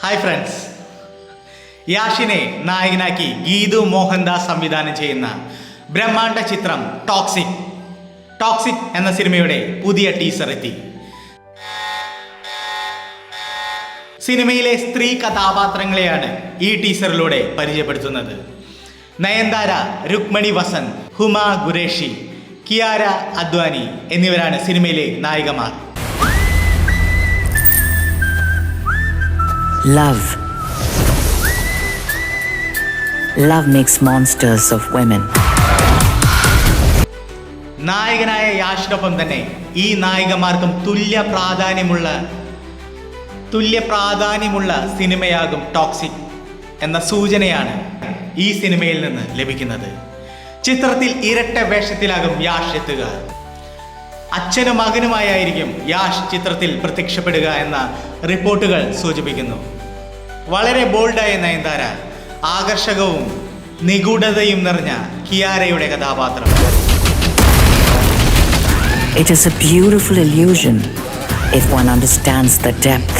Hi friends, യാഷിനെ നായകനാക്കി ഗീതു മോഹൻദാസ് സംവിധാനം ചെയ്യുന്ന ബ്രഹ്മാണ്ഡ ചിത്രം ടോക്സിക് എന്ന സിനിമയുടെ പുതിയ ടീസർ എത്തി. സിനിമയിലെ സ്ത്രീ കഥാപാത്രങ്ങളെയാണ് ഈ ടീസറിലൂടെ പരിചയപ്പെടുത്തുന്നത്. നയൻതാര, രുക്മണി വസന്ത്, ഹുമ ഖുറേഷി, കിയാര അദ്വാനി എന്നിവരാണ് സിനിമയിലെ നായികമാർ. Love makes monsters of women. നായകനായ യാഷിനൊപ്പം തന്നെ ഈ നായികമാർക്കും തുല്യ പ്രാധാന്യമുള്ള സിനിമയാകും ടോക്സിക് എന്ന സൂചനയാണ് ഈ സിനിമയിൽ നിന്ന് ലഭിക്കുന്നത്. ചിത്രത്തിൽ ഇരട്ട വേഷത്തിലാകും യാഷ് എത്തുക. അച്ഛനും മകനുമായിരിക്കും യാഷ് ചിത്രത്തിൽ പ്രത്യക്ഷപ്പെടുക എന്ന റിപ്പോർട്ടുകൾ സൂചിപ്പിക്കുന്നു. വളരെ ബോൾഡായ നയൻതാര, ആകർഷകവും നിഗൂഢതയും നിറഞ്ഞ കിയാരയുടെ കഥാപാത്രം. It is a beautiful illusion if one understands the depth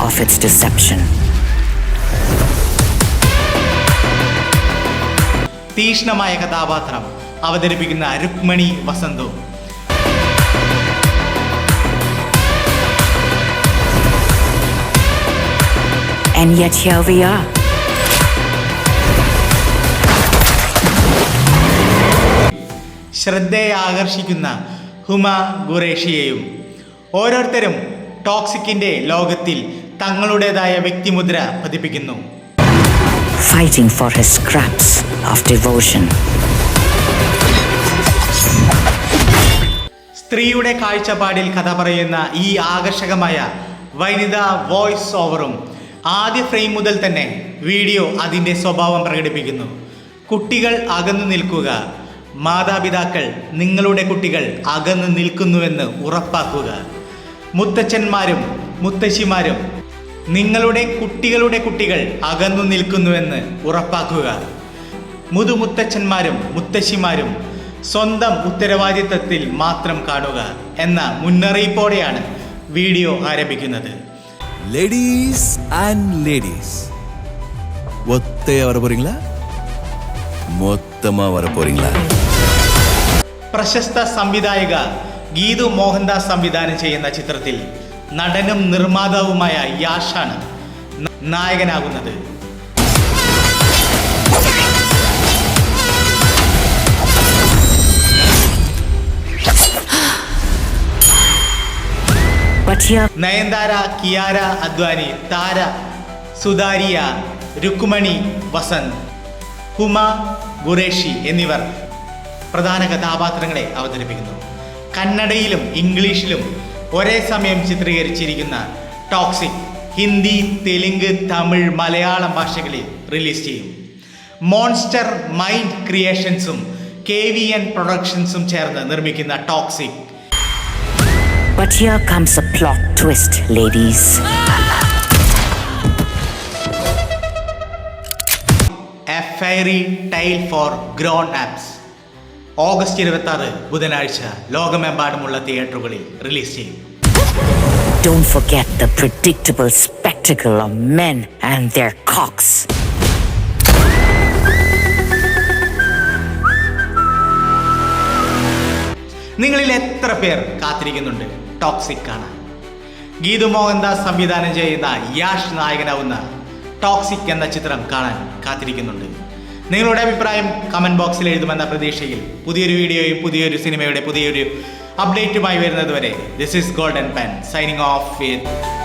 of its deception. തീക്ഷ്ണമായ കഥാപാത്രം അവതരിപ്പിക്കുന്ന Rukmani വസന്തും And yet here we are. ശ്രദ്ധയെ ആകർഷിക്കുന്ന ഹുമ ഖുറേഷിയെയും. ഓരോരുത്തരും ടോക്സിക്കിന്റെ ലോകത്തിൽ തങ്ങളുടേതായ വ്യക്തിമുദ്ര പതിപ്പിക്കുന്നു. Fighting for his scraps of devotion. സ്ത്രീയുടെ കാഴ്ചപ്പാടിൽ കഥ പറയുന്ന ഈ ആകർഷകമായ വനിതാ വോയിസ് ഓവറും ആദ്യ ഫ്രെയിം മുതൽ തന്നെ വീഡിയോ അതിൻ്റെ സ്വഭാവം പ്രകടിപ്പിക്കുന്നു. കുട്ടികൾ അകന്നു നിൽക്കുക, മാതാപിതാക്കൾ നിങ്ങളുടെ കുട്ടികൾ അകന്നു നിൽക്കുന്നുവെന്ന് ഉറപ്പാക്കുക. മുത്തച്ഛന്മാരും മുത്തശ്ശിമാരും നിങ്ങളുടെ കുട്ടികളുടെ കുട്ടികൾ അകന്നു നിൽക്കുന്നുവെന്ന് ഉറപ്പാക്കുക. മുതുമുത്തച്ഛന്മാരും മുത്തശ്ശിമാരും സ്വന്തം ഉത്തരവാദിത്തത്തിൽ മാത്രം കാണുക എന്ന മുന്നറിയിപ്പോടെയാണ് വീഡിയോ ആരംഭിക്കുന്നത്. ലേഡീസ് ആൻഡ് ലേഡീസ്, ഒത്തേ വര പോறீங்களா? മൊത്തമാ വര പോறீங்களா? പ്രശസ്ത സംവിധായിക ഗീതു മോഹൻദാസ് സംവിധാനം ചെയ്യുന്ന ചിത്രത്തിൽ നടനും നിർമ്മാതാവുമായ യാഷാണ് നായകനാകുന്നത്. നയൻതാര, കിയാര അദ്വാനി, താര സുതാരിയ, രുക്മണി വസന്ത്, ഹുമ ഖുറേഷി എന്നിവർ പ്രധാന കഥാപാത്രങ്ങളെ അവതരിപ്പിക്കുന്നു. കന്നഡയിലും ഇംഗ്ലീഷിലും ഒരേ സമയം ചിത്രീകരിച്ചിരിക്കുന്ന ടോക്സിക് ഹിന്ദി, തെലുങ്ക്, തമിഴ്, മലയാളം ഭാഷകളിൽ റിലീസ് ചെയ്യും. മോൺസ്റ്റർ മൈൻഡ് ക്രിയേഷൻസും KVN പ്രൊഡക്ഷൻസും ചേർന്ന് നിർമ്മിക്കുന്ന toxic. But here comes a plot twist, ladies. A fairy tale for grown-ups. August 26 ബുധനാഴ്ച ലോകമെമ്പാടുമുള്ള തിയേറ്ററുകളിൽ റിലീസ് ചെയ്യും. Don't forget the predictable spectacle of men and their cocks. നിങ്ങളിൽ എത്ര പേർ കാത്തിരിക്കുന്നുണ്ട് ടോക്സിക് കാണാൻ? ഗീതു മോഹൻദാസ് സംവിധാനം ചെയ്യുന്ന യാഷ് നായകനാവുന്ന ടോക്സിക് എന്ന ചിത്രം കാണാൻ കാത്തിരിക്കുന്നുണ്ട്. നിങ്ങളുടെ അഭിപ്രായം കമന്റ് ബോക്സിൽ എഴുതുമെന്ന പ്രതീക്ഷയിൽ പുതിയൊരു വീഡിയോയും പുതിയൊരു സിനിമയുടെ പുതിയൊരു അപ്ഡേറ്റുമായി വരുന്നത് വരെ this is golden pen signing off with